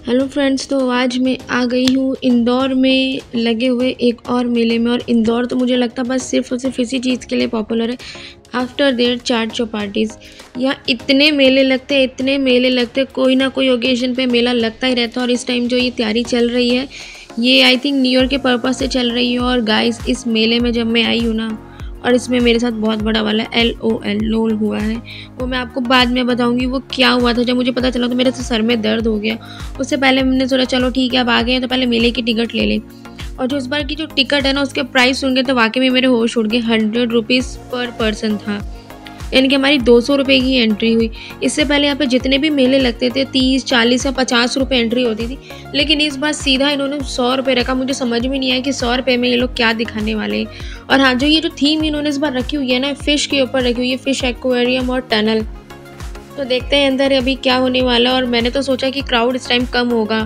Hello friends, तो आज मैं आ गई हूँ इंदौर में लगे हुए एक और मेले में। और इंदौर तो मुझे लगता है बस सिर्फ और सिर्फ इसी चीज़ के लिए पॉपुलर है, आफ्टर देयर चाट चौपाटीज़। यहाँ इतने मेले लगते कोई ना कोई ओकेजन पे मेला लगता ही रहता है। और इस टाइम जो ये तैयारी चल रही है ये आई थिंक न्यू ईयर के पर्पज़ से चल रही है। और गाइस, इस मेले में जब मैं आई हूँ ना, और इसमें मेरे साथ बहुत बड़ा वाला LOL हुआ है, वो मैं आपको बाद में बताऊंगी वो क्या हुआ था। जब मुझे पता चला तो मेरे से सर में दर्द हो गया। उससे पहले मैंने सोचा चलो ठीक है, अब आ गए हैं तो पहले मेले की टिकट ले लें। और जो इस बार की जो टिकट है ना, उसके प्राइस सुन के तो वाकई में मेरे होश उड़ गए। 100 रुपीज़ पर पर्सन था, यानी कि हमारी 200 रुपये की एंट्री हुई। इससे पहले यहाँ पे जितने भी मेले लगते थे 30, 40 या 50 रुपये एंट्री होती थी, लेकिन इस बार सीधा इन्होंने 100 रुपये रखा। मुझे समझ में नहीं आया कि 100 रुपये में ये लोग क्या दिखाने वाले हैं। और हाँ, जो ये जो थीम इन्होंने इस बार रखी हुई है ना, फ़िश के ऊपर रखी हुई है, फ़िश एक्वेरियम और टनल। तो देखते हैं अंदर अभी क्या होने वाला। और मैंने तो सोचा कि क्राउड इस टाइम कम होगा,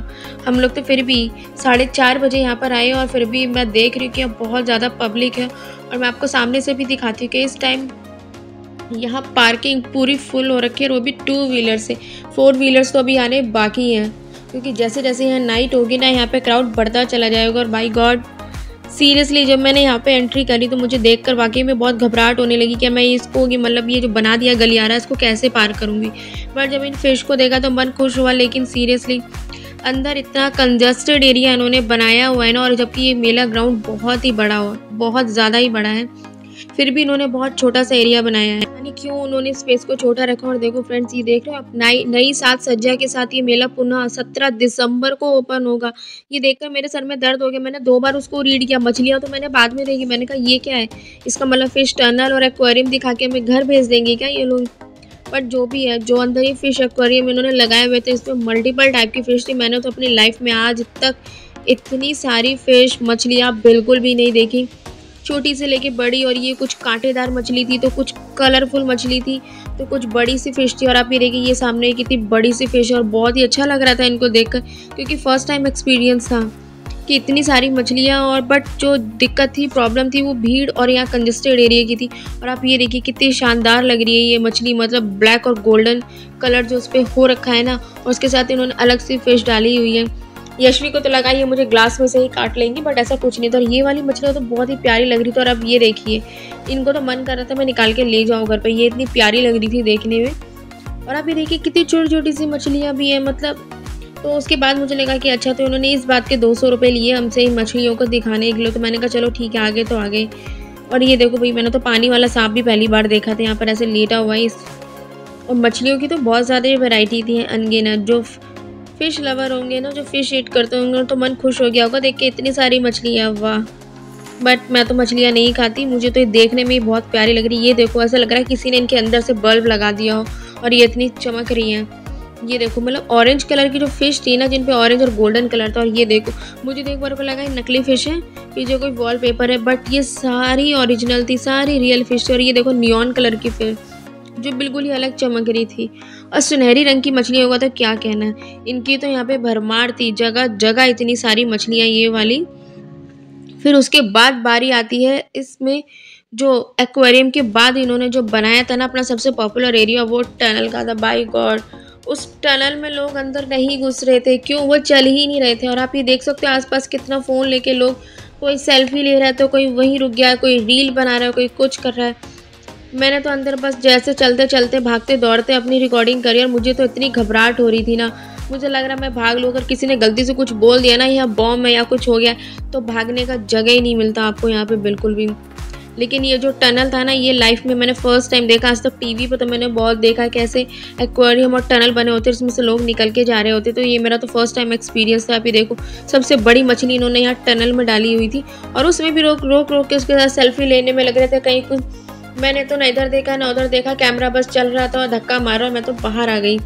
हम लोग तो फिर भी 4:30 बजे यहाँ पर आए और फिर भी मैं देख रही हूँ कि अब बहुत ज़्यादा पब्लिक है। और मैं आपको सामने से भी दिखाती हूँ कि इस टाइम यहाँ पार्किंग पूरी फुल हो रखी है, और वो भी 2 व्हीलर से। 4 व्हीलर्स तो अभी आने बाकी हैं, क्योंकि जैसे जैसे यहाँ नाइट होगी ना, यहाँ पे क्राउड बढ़ता चला जाएगा। और बाई गॉड, सीरियसली जब मैंने यहाँ पे एंट्री करी तो मुझे देखकर वाकई में बहुत घबराहट होने लगी कि मैं इसको कि मतलब ये जो बना दिया गलियारा, इसको कैसे पार करूँगी। बट जब इन फिश को देखा तो मन खुश हुआ। लेकिन सीरियसली अंदर इतना कंजस्टेड एरिया इन्होंने बनाया हुआ है ना, और जबकि ये मेला ग्राउंड बहुत ही बड़ा हो, बहुत ज़्यादा ही बड़ा है, फिर भी इन्होंने बहुत छोटा सा एरिया बनाया है। यानी क्यों उन्होंने स्पेस को छोटा रखा। और देखो फ्रेंड्स, ये देख रहे हो आप, नई साज सज्जा के साथ ये मेला पुनः 17 दिसंबर को ओपन होगा। ये देखकर मेरे सर में दर्द हो गया। मैंने 2 बार उसको रीड किया। मछलियाँ तो मैंने बाद में देखी, मैंने कहा ये क्या है, इसका मतलब फिश टनल और एक्वेरियम दिखा के हमें घर भेज देंगे क्या ये लोग। बट जो भी है, जो अंदर ये फिश एक्वेरियम इन्होंने लगाए हुए थे, इसमें मल्टीपल टाइप की फ़िश थी। मैंने तो अपनी लाइफ में आज तक इतनी सारी फ़िश मछलियाँ बिल्कुल भी नहीं देखी, छोटी से लेके बड़ी। और ये कुछ कांटेदार मछली थी, तो कुछ कलरफुल मछली थी, तो कुछ बड़ी सी फ़िश थी। और आप ये देखिए, ये सामने कितनी बड़ी सी फ़िश है, और बहुत ही अच्छा लग रहा था इनको देखकर, क्योंकि फ़र्स्ट टाइम एक्सपीरियंस था कि इतनी सारी मछलियाँ। और बट जो दिक्कत थी, प्रॉब्लम थी, वो भीड़ और यहाँ कंजस्टेड एरिया की थी। और आप ये देखिए कितनी शानदार लग रही है ये मछली, मतलब ब्लैक और गोल्डन कलर जो उस पर हो रखा है ना, और उसके साथ इन्होंने अलग सी फ़िश डाली हुई है। यशवी को तो लगा ये मुझे ग्लास में से ही काट लेंगी, बट ऐसा कुछ नहीं था। और ये वाली मछलियाँ तो बहुत ही प्यारी लग रही थी। और अब ये देखिए, इनको तो मन कर रहा था मैं निकाल के ले जाऊँ घर पे, ये इतनी प्यारी लग रही थी देखने में। और अब ये देखिए कितनी छोटी छोटी सी मछलियाँ भी हैं, मतलब। तो उसके बाद मुझे लगा कि अच्छा, तो उन्होंने इस बात के 200 रुपये लिए हमसे इन मछलियों को दिखाने के लिए। तो मैंने कहा चलो ठीक है, आगे तो आगे। और ये देखो भाई, मैंने तो पानी वाला सांप भी पहली बार देखा था यहाँ पर ऐसे लेटा हुआ है। और मछलियों की तो बहुत ज़्यादा वैरायटी थी, अनगिनत। जो फिश लवर होंगे ना, जो फिश ईट करते होंगे, तो मन खुश हो गया होगा देख के इतनी सारी मछलियाँ, वाह। बट मैं तो मछलियाँ नहीं खाती, मुझे तो ये देखने में ही बहुत प्यारी लग रही है। ये देखो, ऐसा लग रहा है किसी ने इनके अंदर से बल्ब लगा दिया हो, और ये इतनी चमक रही हैं। ये देखो, मतलब ऑरेंज कलर की जो फिश थी ना, जिन पे ऑरेंज और गोल्डन कलर था। और ये देखो, मुझे तो एक बार को लगा ये नकली फिश है, ये जो कोई वॉलपेपर है, बट ये सारी ओरिजिनल थी, सारी रियल फिश थी। और ये देखो नियॉन कलर की फिश जो बिल्कुल ही अलग चमक रही थी, और सुनहरी रंग की मछलियाँ होगा तो क्या कहना है। इनकी तो यहाँ पे भरमार थी, जगह जगह इतनी सारी मछलियाँ ये वाली। फिर उसके बाद बारी आती है इसमें, जो एक्वेरियम के बाद इन्होंने जो बनाया था ना अपना सबसे पॉपुलर एरिया, वो टनल का था। बाय गॉड, उस टनल में लोग अंदर नहीं घुस रहे थे, क्यों, वो चल ही नहीं रहे थे। और आप ये देख सकते हो आसपास कितना फ़ोन लेके लोग, कोई सेल्फी ले रहा है तो कोई वहीं रुक गया, कोई रील बना रहा है, कोई कुछ कर रहा है। मैंने तो अंदर बस जैसे चलते चलते भागते दौड़ते अपनी रिकॉर्डिंग करी। और मुझे तो इतनी घबराहट हो रही थी ना, मुझे लग रहा मैं भाग लूँ। अगर किसी ने गलती से कुछ बोल दिया ना, या बॉम्ब है या कुछ हो गया, तो भागने का जगह ही नहीं मिलता आपको यहाँ पे बिल्कुल भी। लेकिन ये जो टनल था ना, ये लाइफ में मैंने फर्स्ट टाइम देखा। आज तक टीवी पे तो मैंने बहुत देखा कैसे एक्वेरियम और टनल बने होते, इसमें से लोग निकल के जा रहे होते। तो ये मेरा तो फर्स्ट टाइम एक्सपीरियंस था। अभी देखो, सबसे बड़ी मछली इन्होंने यहाँ टनल में डाली हुई थी, और उसमें भी रोक रोक के उसके साथ सेल्फी लेने में लग रहे थे। कहीं कुछ मैंने तो ना इधर देखा ना उधर देखा, कैमरा बस चल रहा था और धक्का मारा, और मैं तो बाहर आ गई।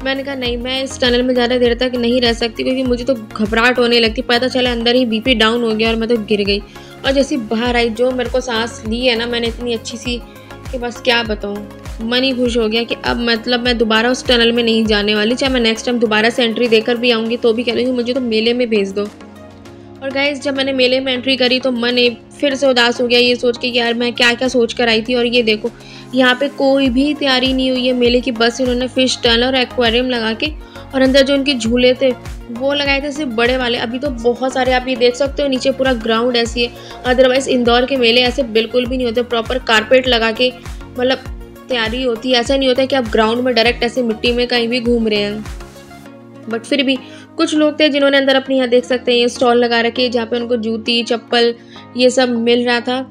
मैंने कहा नहीं, मैं इस टनल में ज़्यादा देर तक नहीं रह सकती, क्योंकि मुझे तो घबराहट होने लगती। पता चला अंदर ही BP डाउन हो गया और मैं तो गिर गई। और जैसे बाहर आई, जो मेरे को सांस ली है ना मैंने इतनी अच्छी सी, कि बस क्या बताऊँ, मन ही खुश हो गया कि अब मतलब मैं दोबारा उस टनल में नहीं जाने वाली। चाहे मैं नेक्स्ट टाइम दोबारा से एंट्री देकर भी आऊँगी तो भी कह रही हूँ मुझे तो मेले में भेज दो। और गाइस, जब मैंने मेले में एंट्री करी तो मन फिर से उदास हो गया, ये सोच के कि यार मैं क्या क्या सोच कर आई थी। और ये देखो, यहाँ पे कोई भी तैयारी नहीं हुई है मेले की, बस इन्होंने फिश टनल और एक्वेरियम लगा के और अंदर जो उनके झूले थे वो लगाए थे सिर्फ बड़े वाले। अभी तो बहुत सारे आप ये देख सकते हो, नीचे पूरा ग्राउंड ऐसी है। अदरवाइज़ इंदौर के मेले ऐसे बिल्कुल भी नहीं होते, प्रॉपर कारपेट लगा के मतलब तैयारी होती है। ऐसा नहीं होता है कि आप ग्राउंड में डायरेक्ट ऐसे मिट्टी में कहीं भी घूम रहे हैं। बट फिर भी कुछ लोग थे जिन्होंने अंदर अपने यहाँ देख सकते हैं ये स्टॉल लगा रखे, जहाँ पे उनको जूती चप्पल ये सब मिल रहा था।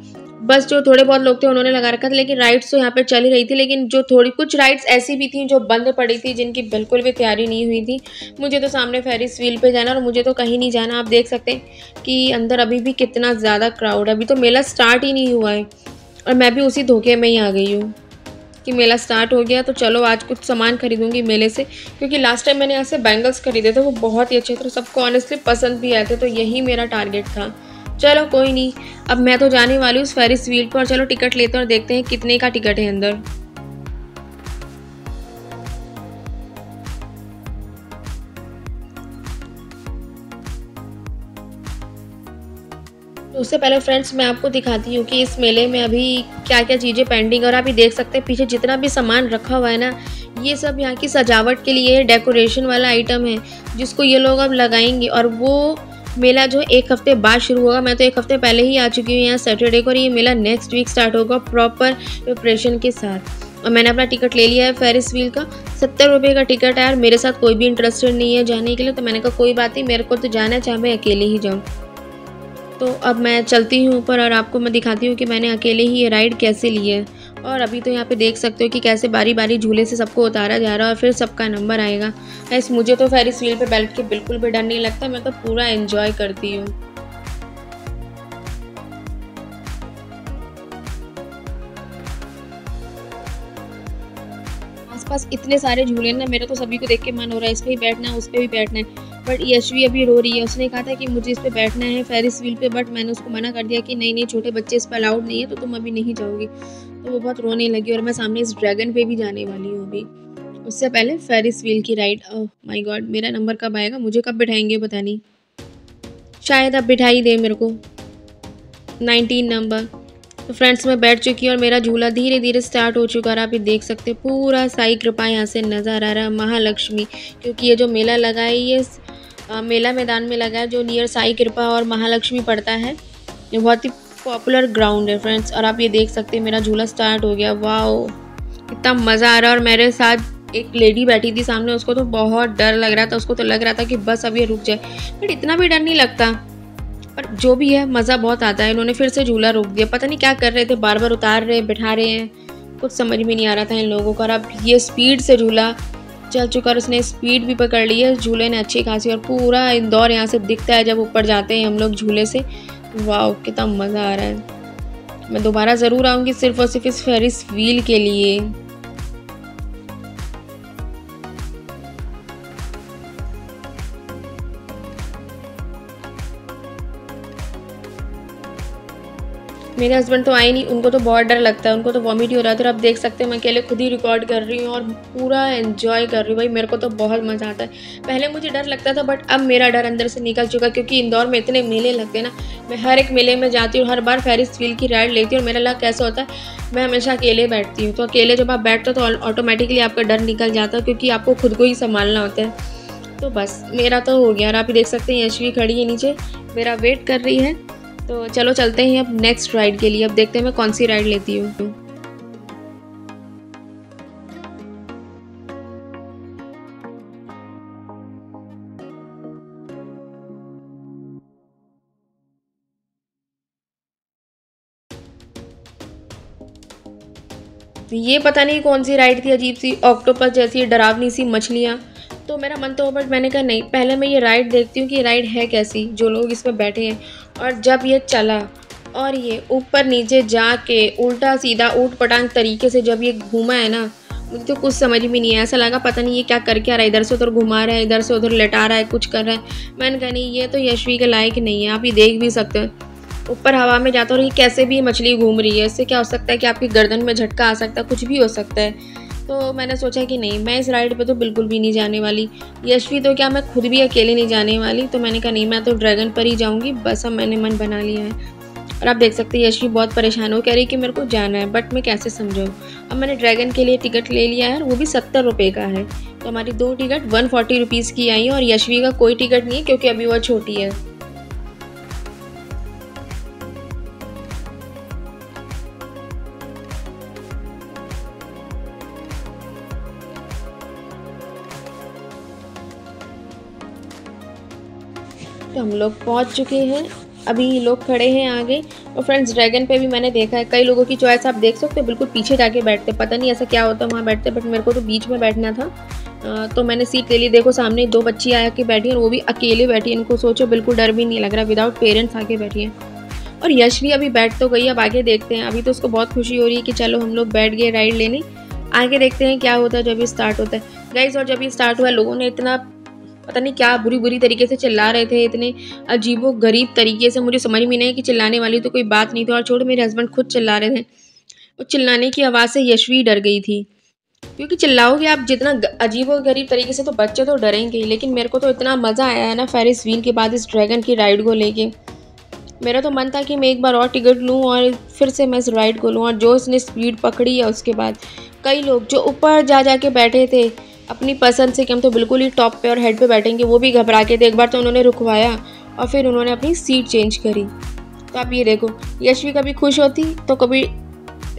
बस जो थोड़े बहुत लोग थे उन्होंने लगा रखा था, लेकिन राइड्स तो यहाँ पे चल ही रही थी। लेकिन जो थोड़ी कुछ राइड्स ऐसी भी थी जो बंद पड़ी थी, जिनकी बिल्कुल भी तैयारी नहीं हुई थी। मुझे तो सामने फेरिस व्हील पे जाना और मुझे तो कहीं नहीं जाना। आप देख सकते हैं कि अंदर अभी भी कितना ज़्यादा क्राउड है। अभी तो मेला स्टार्ट ही नहीं हुआ है और मैं भी उसी धोखे में ही आ गई हूँ कि मेला स्टार्ट हो गया तो चलो आज कुछ सामान खरीदूंगी मेले से। क्योंकि लास्ट टाइम मैंने यहाँ से बैंगल्स खरीदे थे, वो बहुत ही अच्छे थे, सबको ऑनेस्टली पसंद भी आए थे, तो यही मेरा टारगेट था। चलो कोई नहीं, अब मैं तो जाने वाली हूँ उस फेरिस व्हील पर। चलो टिकट लेते हैं और देखते हैं कितने का टिकट है अंदर। तो उससे पहले फ्रेंड्स मैं आपको दिखाती हूँ कि इस मेले में अभी क्या क्या चीज़ें पेंडिंग, और आप ये देख सकते हैं पीछे जितना भी सामान रखा हुआ है ना, ये सब यहाँ की सजावट के लिए डेकोरेशन वाला आइटम है जिसको ये लोग अब लगाएंगे। और वो मेला जो 1 हफ्ते बाद शुरू होगा। मैं तो 1 हफ्ते पहले ही आ चुकी हूँ यहाँ सैटरडे को, और ये मेला नेक्स्ट वीक स्टार्ट होगा प्रॉपर प्रिपरेशन के साथ। और मैंने अपना टिकट ले लिया है फेरिस व्हील का। 70 रुपये का टिकट है यार। मेरे साथ कोई भी इंटरेस्टेड नहीं है जाने के लिए, तो मैंने कहा कोई बात नहीं, मेरे को तो जाना है, चाहे मैं अकेले ही जाऊँ। तो अब मैं चलती हूँ ऊपर और आपको मैं दिखाती हूँ कि मैंने अकेले ही ये राइड कैसे ली है। और अभी तो यहाँ पे देख सकते हो कि कैसे बारी बारी झूले से सबको उतारा जा रहा है और फिर सबका नंबर आएगा। ऐसे मुझे तो फेरिस व्हील पे बैठ के बिल्कुल भी डर नहीं लगता, मैं तो पूरा एंजॉय करती हूँ। आसपास इतने सारे झूले ना, मेरा तो सभी को देख के मन हो रहा है इस पे ही बैठना है, उस पे भी बैठना है। बट यशवी अभी रो रही है, उसने कहा था कि मुझे इस पे बैठना है फेरिस व्हील पे, बट मैंने उसको मना कर दिया कि नहीं नहीं, छोटे बच्चे इस पे अलाउड नहीं है, तो तुम अभी नहीं जाओगी। तो वो बहुत रोने लगी और मैं सामने इस ड्रैगन पे भी जाने वाली हूँ अभी। उससे पहले फेरिस व्हील की राइड। ओह माय गॉड, मेरा नंबर कब आएगा, मुझे कब बिठाएंगे पता नहीं, शायद अब बिठा ही दे मेरे को 19 नंबर। तो फ्रेंड्स मैं बैठ चुकी हूँ और मेरा झूला धीरे धीरे स्टार्ट हो चुका है। आप ये देख सकते हैं पूरा साई कृपा यहाँ से नज़र आ रहा है, महालक्ष्मी। क्योंकि ये जो मेला लगा है ये मेला मैदान में लगा है जो नियर साई कृपा और महालक्ष्मी पड़ता है। ये बहुत ही पॉपुलर ग्राउंड है फ्रेंड्स। और आप ये देख सकते हैं मेरा झूला स्टार्ट हो गया। वाओ इतना मज़ा आ रहा है। और मेरे साथ एक लेडी बैठी थी सामने, उसको तो बहुत डर लग रहा था, उसको तो लग रहा था कि बस अब ये रुक जाए, बट इतना भी डर नहीं लगता। पर जो भी है मज़ा बहुत आता है। इन्होंने फिर से झूला रोक दिया, पता नहीं क्या कर रहे थे, बार बार उतार रहे बैठा रहे हैं, कुछ समझ में नहीं आ रहा था इन लोगों का। और अब ये स्पीड से झूला चल चुका और उसने स्पीड भी पकड़ ली है झूले ने अच्छी खासी। और पूरा इंदौर यहाँ से दिखता है जब ऊपर जाते हैं हम लोग झूले से। वाह कितना मज़ा आ रहा है। मैं दोबारा ज़रूर आऊँगी सिर्फ और सिर्फ इस फेरिस व्हील के लिए। मेरे हस्बैंड तो आए नहीं, उनको तो बहुत डर लगता है, उनको तो वॉमिट ही हो रहा था। और अब देख सकते हैं मैं अकेले खुद ही रिकॉर्ड कर रही हूँ और पूरा एंजॉय कर रही हूँ। भाई मेरे को तो बहुत मज़ा आता है। पहले मुझे डर लगता था बट अब मेरा डर अंदर से निकल चुका, क्योंकि इंदौर में इतने मेले लगते हैं ना। मैं हर एक मेले में जाती हूँ, हर बार फेरिस व्हील की राइड लेती हूँ और मेरा लग कैसा होता है, मैं हमेशा अकेले बैठती हूँ। तो अकेले जब आप बैठते हो तो ऑटोमेटिकली आपका डर निकल जाता है, क्योंकि आपको खुद को ही संभालना होता है। तो बस मेरा तो हो गया। और आप देख सकते हैं यशवी खड़ी है नीचे, मेरा वेट कर रही है। तो चलो चलते हैं अब नेक्स्ट राइड के लिए। अब देखते हैं मैं कौन सी राइड लेती हूँ। ये पता नहीं कौन सी राइड थी, अजीब सी ऑक्टोपस जैसी डरावनी सी मछलियाँ। तो मेरा मन तो, बट मैंने कहा नहीं, पहले मैं ये राइड देखती हूँ कि राइड है कैसी, जो लोग इसमें बैठे हैं। और जब ये चला और ये ऊपर नीचे जाके उल्टा सीधा ऊट पटांग तरीके से जब ये घूमा है ना, मुझे तो कुछ समझ में नहीं है। ऐसा लगा पता नहीं ये क्या करके आ रहा है, इधर से उधर घुमा रहा है, इधर से उधर लटा रहा है, कुछ कर रहा है। मैंने कहा नहीं, ये तो यशवी के लायक नहीं है। आप ये देख भी सकते हैं ऊपर हवा में जाता और ये कैसे भी मछली घूम रही है। इससे क्या हो सकता है कि आपकी गर्दन में झटका आ सकता है, कुछ भी हो सकता है। तो मैंने सोचा कि नहीं, मैं इस राइड पे तो बिल्कुल भी नहीं जाने वाली। यशवी तो क्या, मैं खुद भी अकेले नहीं जाने वाली। तो मैंने कहा नहीं, मैं तो ड्रैगन पर ही जाऊँगी, बस अब मैंने मन बना लिया है। और आप देख सकते हैं यशवी बहुत परेशान हो, कह रही कि मेरे को जाना है, बट मैं कैसे समझाऊँ। अब मैंने ड्रैगन के लिए टिकट ले लिया है, वो भी 70 रुपये का है। तो हमारी 2 टिकट 140 रुपीज़ की आई है और यशवी का कोई टिकट नहीं है क्योंकि अभी वह छोटी है। तो हम लोग पहुंच चुके हैं, अभी लोग खड़े हैं आगे। और फ्रेंड्स, ड्रैगन पे भी मैंने देखा है कई लोगों की चॉइस आप देख सकते हो बिल्कुल पीछे जाके बैठते, पता नहीं ऐसा क्या होता है वहाँ बैठते, बट मेरे को तो बीच में बैठना था। तो मैंने सीट ले ली। देखो सामने 2 बच्ची आके बैठी हैं और वो भी अकेले बैठी है। इनको सोचो बिल्कुल डर भी नहीं लग रहा, विदाउट पेरेंट्स आके बैठी है। और यशवी अभी बैठ तो गई, अब आगे देखते हैं। अभी तो उसको बहुत खुशी हो रही है कि चलो हम लोग बैठ गए राइड लेने, आगे देखते हैं क्या होता है जब ये स्टार्ट होता है गाइज। और जब ये स्टार्ट हुआ लोगों ने इतना पता नहीं क्या बुरी तरीके से चिल्ला रहे थे, इतने अजीबो गरीब तरीके से, मुझे समझ में नहीं कि चिल्लाने वाली तो कोई बात नहीं थी। और छोड़, मेरे हस्बैंड खुद चिल्ला रहे थे। और चिल्लाने की आवाज़ से यशवी डर गई थी, क्योंकि चिल्लाओगे आप जितना अजीबो गरीब तरीके से तो बच्चे तो डरेंगे ही। लेकिन मेरे को तो इतना मज़ा आया है ना फेरिस व्हील के बाद इस ड्रैगन की राइड को लेके। मेरा तो मन था कि मैं एक बार और टिकट लूँ और फिर से मैं इस राइड को लूँ। और जो इसने स्पीड पकड़ी है उसके बाद कई लोग जो ऊपर जा के बैठे थे अपनी पसंद से कि हम तो बिल्कुल ही टॉप पे और हेड पे बैठेंगे, वो भी घबरा के थे। एक बार तो उन्होंने रुकवाया और फिर उन्होंने अपनी सीट चेंज करी। तो आप ये देखो, यशवी कभी खुश होती तो कभी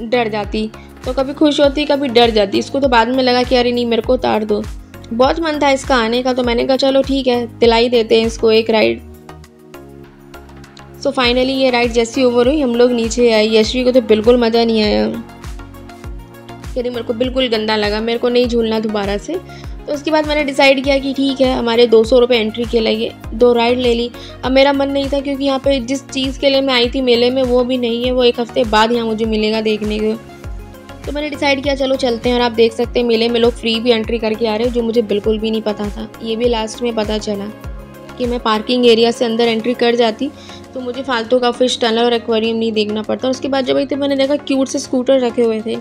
डर जाती, तो कभी खुश होती कभी डर जाती। इसको तो बाद में लगा कि अरे नहीं मेरे को उतार दो। बहुत मन था इसका आने का, तो मैंने कहा चलो ठीक है दिलाई देते हैं इसको एक राइड। सो फाइनली ये राइड जैसी ओवर हुई हम लोग नीचे आए। यशवी को तो बिल्कुल मज़ा नहीं आया, यानी मेरे को बिल्कुल गंदा लगा, मेरे को नहीं झूलना दोबारा से। तो उसके बाद मैंने डिसाइड किया कि ठीक है हमारे 200 रुपये एंट्री के लगे, 2 राइड ले ली। अब मेरा मन नहीं था क्योंकि यहाँ पे जिस चीज़ के लिए मैं आई थी मेले में वो भी नहीं है, वो 1 हफ्ते बाद यहाँ मुझे मिलेगा देखने को। तो मैंने डिसाइड किया चलो चलते हैं। और आप देख सकते हैं मेले में लोग फ्री भी एंट्री करके आ रहे हैं, जो मुझे बिल्कुल भी नहीं पता था। ये भी लास्ट में पता चला कि मैं पार्किंग एरिया से अंदर एंट्री कर जाती तो मुझे फालतू का फिश टनल और एक्वेरियम नहीं देखना पड़ता। उसके बाद जब आई थी मैंने देखा क्यूट से स्कूटर रखे हुए थे,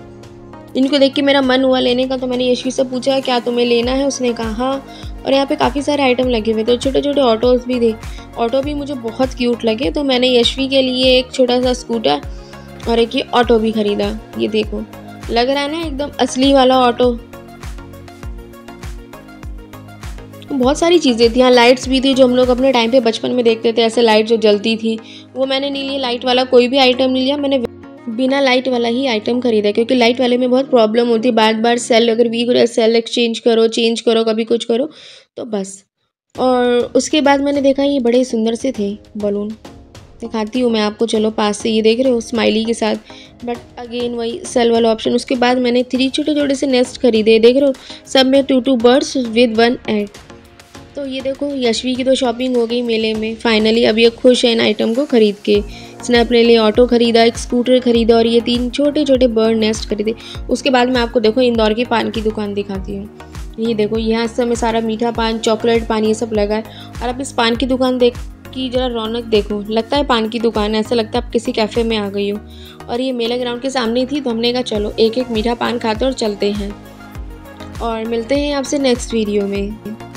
इनको देख के मेरा मन हुआ लेने का। तो मैंने यशवी से पूछा क्या तुम्हें लेना है, उसने कहा हाँ। और यहाँ पे काफ़ी सारे आइटम लगे हुए थे, छोटे छोटे ऑटोज़ भी थे, ऑटो भी मुझे बहुत क्यूट लगे। तो मैंने यशवी के लिए एक छोटा सा स्कूटर और एक ये ऑटो भी ख़रीदा। ये देखो लग रहा है ना एकदम असली वाला ऑटो। बहुत सारी चीज़ें थी, यहाँ लाइट्स भी थी जो हम लोग अपने टाइम पे बचपन में देखते थे, ऐसे लाइट जो जलती थी, वो मैंने नहीं लिया। लाइट वाला कोई भी आइटम नहीं लिया, मैंने बिना लाइट वाला ही आइटम खरीदा, क्योंकि लाइट वाले में बहुत प्रॉब्लम होती है, बार बार सेल अगर वीक हो रहा है सेल एक्सचेंज करो, चेंज करो, कभी कुछ करो, तो बस। और उसके बाद मैंने देखा ये बड़े सुंदर से थे बलून, दिखाती हूँ मैं आपको, चलो पास से। ये देख रहे हो स्माइली के साथ, बट अगेन वही सेल वाला ऑप्शन। उसके बाद मैंने 3 छोटे छोटे से नेस्ट खरीदे, देख रहे हो सब में 2 बर्ड्स विद 1 एग। तो ये देखो यशवी की तो शॉपिंग हो गई मेले में फाइनली। अब ये खुश है इन आइटम को खरीद के। इसने अपने लिए ऑटो खरीदा, एक स्कूटर खरीदा और ये 3 छोटे छोटे बर्ड नेस्ट खरीदे। उसके बाद मैं आपको देखो इंदौर की पान की दुकान दिखाती हूँ। ये देखो यहाँ इस समय सारा मीठा पान, चॉकलेट पान, ये सब लगा है। और अब इस पान की दुकान देख की जरा रौनक देखो, लगता है पान की दुकान है, ऐसा लगता है आप किसी कैफ़े में आ गई हो। और ये मेला ग्राउंड के सामने थी, तो हमने कहा चलो एक एक मीठा पान खाते और चलते हैं। और मिलते हैं आपसे नेक्स्ट वीडियो में।